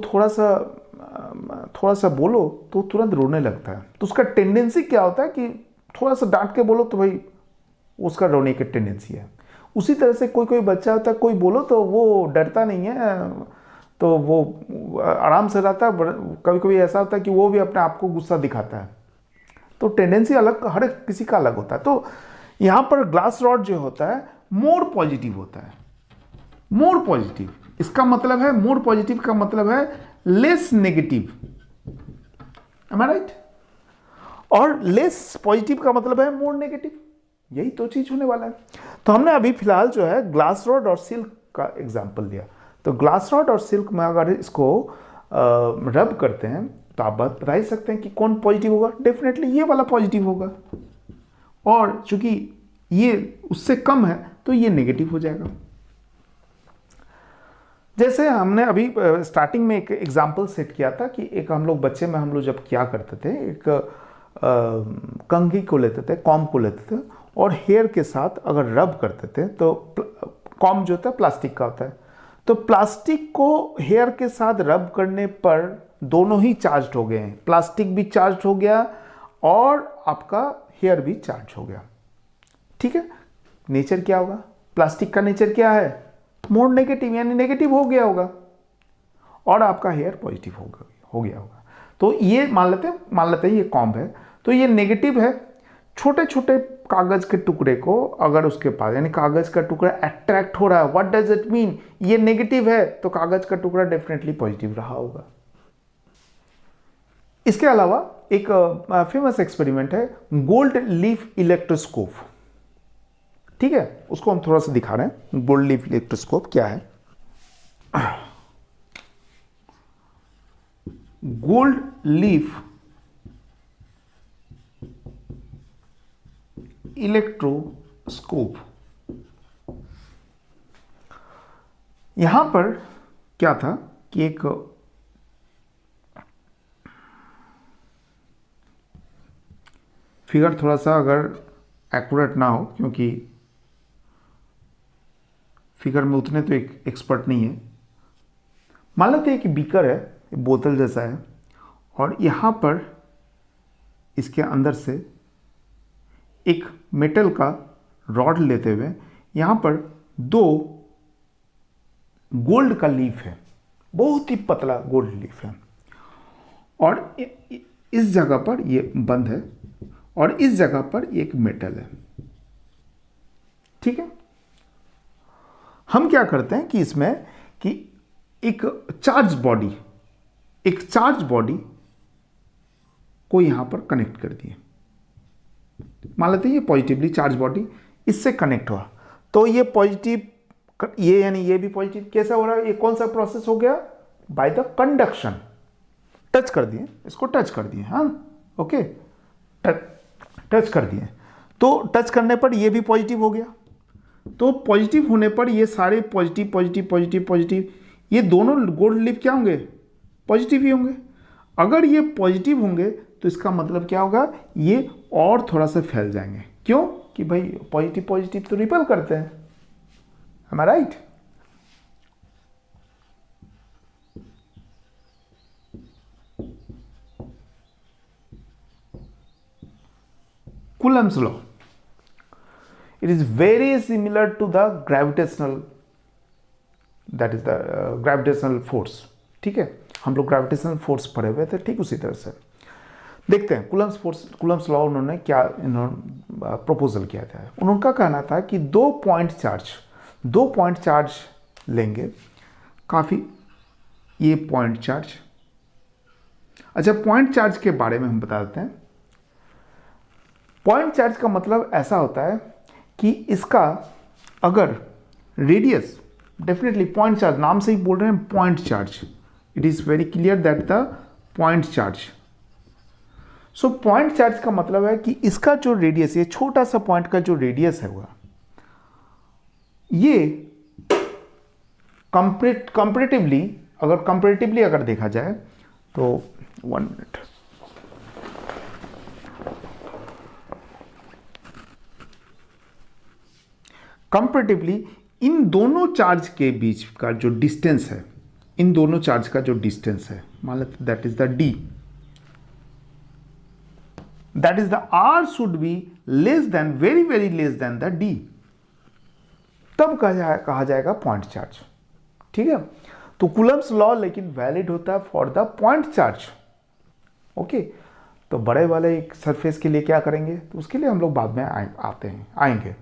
[SPEAKER 1] थोड़ा सा बोलो तो तुरंत रोने लगता है, तो उसका टेंडेंसी क्या होता है कि थोड़ा सा डांट के बोलो तो भाई उसका रोने की टेंडेंसी है। उसी तरह से कोई बच्चा होता है, कोई बोलो तो वो डरता नहीं है, तो वो आराम से रहता है। कभी कभी ऐसा होता है कि वो भी अपने आप को गुस्सा दिखाता है। तो टेंडेंसी अलग, हर किसी का अलग होता है। तो यहाँ पर ग्लास रॉड जो होता है मोर पॉजिटिव होता है, मोर पॉजिटिव। इसका मतलब है, मोर पॉजिटिव का मतलब है लेस नेगेटिव, एम आई राइट? और लेस पॉजिटिव का मतलब है मोर नेगेटिव। यही तो चीज होने वाला है। तो हमने अभी फिलहाल जो है ग्लास रॉड और सिल्क का एग्जांपल दिया। तो ग्लास रॉड और सिल्क में अगर इसको रब करते हैं तो आप बता ही सकते हैं कि कौन पॉजिटिव होगा। डेफिनेटली ये वाला पॉजिटिव होगा, और चूंकि ये उससे कम है तो ये नेगेटिव हो जाएगा। जैसे हमने अभी स्टार्टिंग में एक एग्जाम्पल सेट किया था कि एक हम लोग बच्चे में हम लोग जब क्या करते थे, एक कंघी को लेते थे, कॉम्ब को लेते थे, और हेयर के साथ अगर रब करते थे तो कॉम्ब जो होता है प्लास्टिक का होता है, तो प्लास्टिक को हेयर के साथ रब करने पर दोनों ही चार्ज हो गए हैं। प्लास्टिक भी चार्ज हो गया और आपका हेयर भी चार्ज हो गया, ठीक है। नेचर क्या होगा? प्लास्टिक का नेचर क्या है? मोर नेगेटिव, यानी नेगेटिव हो गया होगा, और आपका हेयर पॉजिटिव हो गया होगा। तो ये मान लेते हैं ये कॉम्ब है, तो ये नेगेटिव है। छोटे छोटे कागज के टुकड़े को अगर उसके पास, यानी कागज का टुकड़ा अट्रैक्ट हो रहा है, व्हाट डज इट मीन? ये नेगेटिव है, तो कागज का टुकड़ा डेफिनेटली पॉजिटिव रहा होगा। इसके अलावा एक फेमस एक्सपेरिमेंट है गोल्ड लीफ इलेक्ट्रोस्कोप, ठीक है। उसको हम थोड़ा सा दिखा रहे हैं। गोल्ड लीफ इलेक्ट्रोस्कोप क्या है? गोल्ड लीफ इलेक्ट्रोस्कोप, यहां पर क्या था कि एक फिगर थोड़ा सा अगर एक्यूरेट ना हो, क्योंकि फिगर में उतने तो एक एक्सपर्ट नहीं है। मान लेते हैं कि बीकर है, बोतल जैसा है, और यहाँ पर इसके अंदर से एक मेटल का रॉड लेते हुए यहाँ पर 2 गोल्ड का लीफ है, बहुत ही पतला गोल्ड लीफ है, और इस जगह पर ये बंद है और इस जगह पर एक मेटल है। ठीक है, हम क्या करते हैं कि इसमें कि एक चार्ज बॉडी को यहां पर कनेक्ट कर दिए। मान लेते हैं ये पॉजिटिवली चार्ज बॉडी इससे कनेक्ट हुआ, तो ये पॉजिटिव, ये यानी ये भी पॉजिटिव। कैसा हो रहा है, ये कौन सा प्रोसेस हो गया, बाय द कंडक्शन। टच कर दिए, इसको टच कर दिए, हाँ ओके, टच कर दिए, तो टच करने पर ये भी पॉजिटिव हो गया। तो पॉजिटिव होने पर ये सारे पॉजिटिव पॉजिटिव पॉजिटिव पॉजिटिव, ये दोनों गोल्ड लीफ क्या होंगे, पॉजिटिव ही होंगे। अगर ये पॉजिटिव होंगे तो इसका मतलब क्या होगा, ये और थोड़ा सा फैल जाएंगे। क्यों, कि भाई पॉजिटिव पॉजिटिव तो रिपेल करते हैं, am I right? Coulomb's law. It is very similar to the gravitational, that is the gravitational force. ठीक है, हम लोग ग्रेविटेशनल फोर्स पढ़े हुए थे, ठीक उसी तरह से देखते हैं कूलम्स लॉ उन्होंने क्या प्रपोजल किया था। उनका कहना था कि 2 पॉइंट चार्ज लेंगे, काफ़ी ये पॉइंट चार्ज। अच्छा, पॉइंट चार्ज के बारे में हम बता देते हैं। पॉइंट चार्ज का मतलब ऐसा होता है कि इसका अगर रेडियस, डेफिनेटली पॉइंट चार्ज, नाम से ही बोल रहे हैं point charge, it is very clear that the point charge. So point charge का मतलब है कि इसका जो रेडियस, ये छोटा सा पॉइंट का जो रेडियस है हुआ, ये कंपैरेटिवली अगर देखा जाए तो 1 मिनट, कंपैरेटिवली इन दोनों चार्ज के बीच का जो डिस्टेंस है, इन दोनों चार्ज का जो डिस्टेंस है, मान लेते that is the D, that is the R should be less than, very very less than the D, तब कहा जाएगा पॉइंट चार्ज। ठीक है, तो कूलम्स लॉ लेकिन वैलिड होता है for the point charge. Okay, तो बड़े वाले एक सरफेस के लिए क्या करेंगे, तो उसके लिए हम लोग बाद में आएंगे।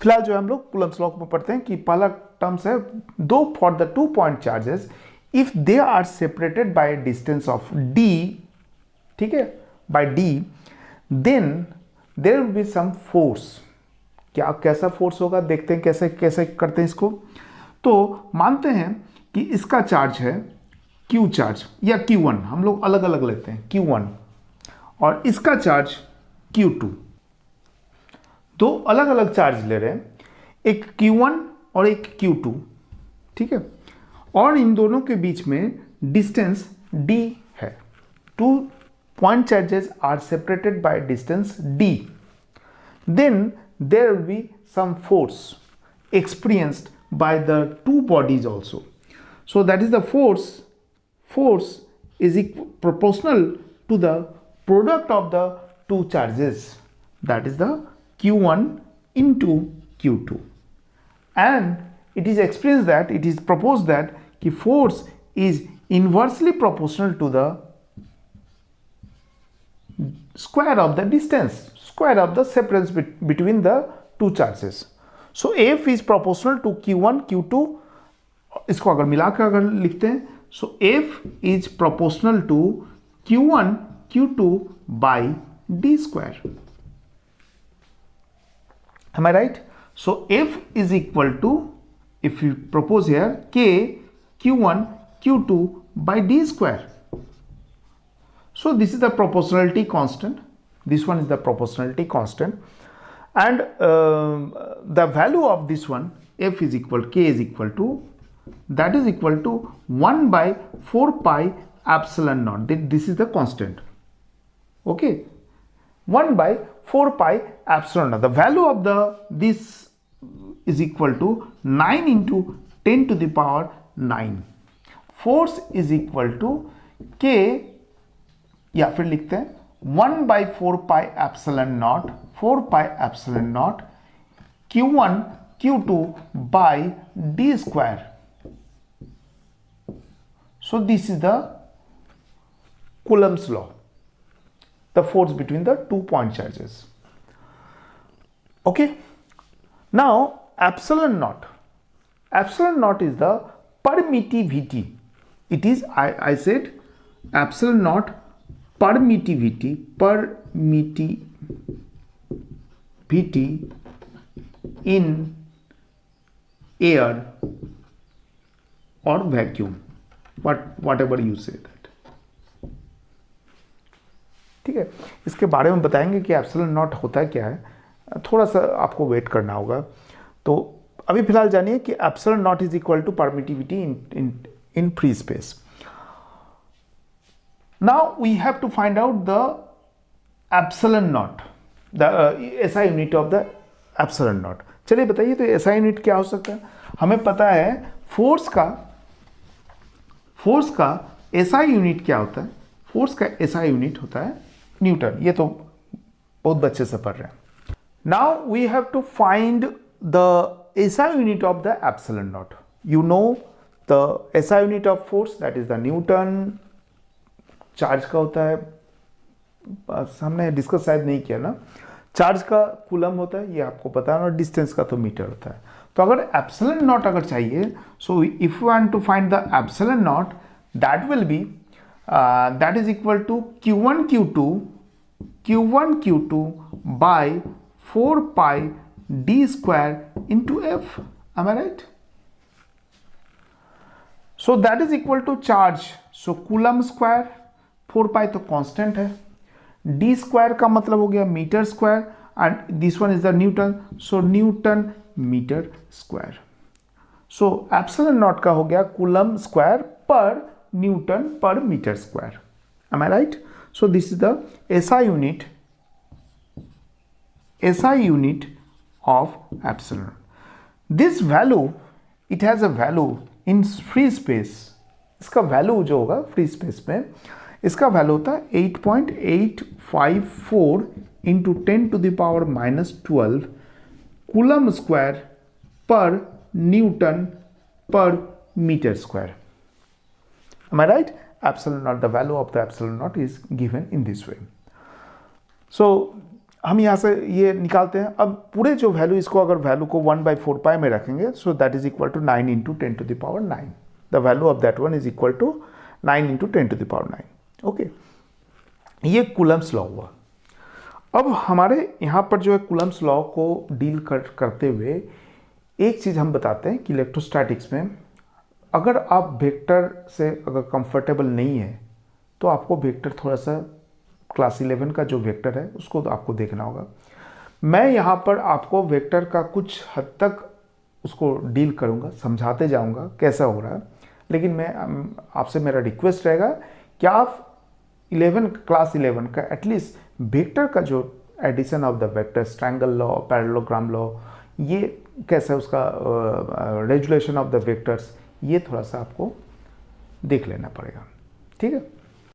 [SPEAKER 1] फिलहाल जो हम लोग कूलम्स लॉ में पढ़ते हैं कि पहला टर्म्स है, दो for the 2 point charges if they are separated by distance of D, ठीक है, by D, then there will be some force. क्या कैसा फोर्स होगा, देखते हैं कैसे करते हैं इसको। तो मानते हैं कि इसका चार्ज है Q चार्ज या Q1, हम लोग अलग अलग लेते हैं Q1, और इसका चार्ज Q2, दो अलग अलग चार्ज ले रहे हैं, एक Q1 और एक Q2, ठीक है, और इन दोनों के बीच में डिस्टेंस D है। 2 point charges are separated by distance D, then there will be some force experienced by the 2 bodies also. So that is the force is proportional to the product of the 2 charges, that is the Q1 into Q2, and it is experienced that, it is proposed that the force is inversely proportional to the square of the distance, square of the separance between the 2 charges. So F is proportional to Q1 Q2, इसको अगर मिलाकर अगर लिखते हैं, so F is proportional to Q1 Q2 by D square. Am I right? So F is equal to, if you propose here, K Q1 Q2 by D square. So this is the proportionality constant, this one is the proportionality constant, and the value of this one, F is equal, K is equal to that is equal to 1 by 4 pi epsilon naught. This is the constant. Okay, 1 by 4 pi epsilon naught. The value of this is equal to 9 into 10 to the power 9. Force is equal to k, या फिर लिखते हैं 1 by 4 pi epsilon naught, 4 pi epsilon naught q1 q2 by d square. So this is the Coulomb's law, the force between the 2 point charges. Okay, now epsilon naught is the permittivity. It is, I said epsilon naught permittivity in air or vacuum, whatever you say that. ठीक है, इसके बारे में बताएंगे कि epsilon not होता क्या है, थोड़ा सा आपको वेट करना होगा। तो अभी फिलहाल जानिए कि epsilon naught is equal to permittivity in free space. Now we have to find out the epsilon naught, the SI unit of the epsilon naught. चलिए बताइए, तो एसआई यूनिट क्या हो सकता है? हमें पता है फोर्स का एसआई यूनिट क्या होता है। फोर्स का एसआई यूनिट होता है न्यूटन। ये तो बहुत बच्चे से पढ़ रहे हैं। Now we have to find the SI unit of the epsilon naught. You know the SI unit of force, that is the newton. Charge का होता है, हमने डिस्कस शायद नहीं किया ना, चार्ज का कूलम होता है, ये आपको पता है, और डिस्टेंस का तो मीटर होता है। तो अगर एप्सिलॉन नॉट अगर चाहिए, so if you want to find the epsilon naught, that will be that is equal to q1 q2 by 4 pi d square into f. Am I right? So that is equal to charge. So coulomb square, 4 pi तो constant है, d square का मतलब हो गया metre square, and this one is the Newton, so Newton meter square. So epsilon naught का हो गया coulomb square per Newton per meter square. Am I right? So this is the SI unit of epsilon. This value, it has a value in free space. इसका value जो होगा free space में, इसका value होता है 8.854 into 10 to the power minus 12 coulomb square per Newton per meter square. Am I right? Epsilon naught, the value of the epsilon naught is given in this way. So हम यहाँ से ये निकालते हैं। अब पूरे जो वैल्यू, इसको अगर वैल्यू को 1 by 4 pi में रखेंगे, so that is equal to 9 into 10 to the power 9. The value of that one is equal to 9 into 10 to the power 9. Okay, ये कूलम्स लॉ हुआ। अब हमारे यहाँ पर जो है कूलम्स लॉ को डील करते हुए एक चीज़ हम बताते हैं कि इलेक्ट्रोस्टैटिक्स में अगर आप वेक्टर से अगर कंफर्टेबल नहीं है, तो आपको वेक्टर थोड़ा सा क्लास 11 का जो वेक्टर है उसको तो आपको देखना होगा। मैं यहाँ पर आपको वेक्टर का कुछ हद तक उसको डील करूँगा, समझाते जाऊँगा कैसा हो रहा है, लेकिन मैं आपसे मेरा रिक्वेस्ट रहेगा कि आप क्लास 11 का एटलीस्ट वेक्टर का जो addition of the vectors, triangle law, parallelogram law, ये कैसा है उसका रेजुलेशन ऑफ द वेक्टर्स, ये थोड़ा सा आपको देख लेना पड़ेगा। ठीक है।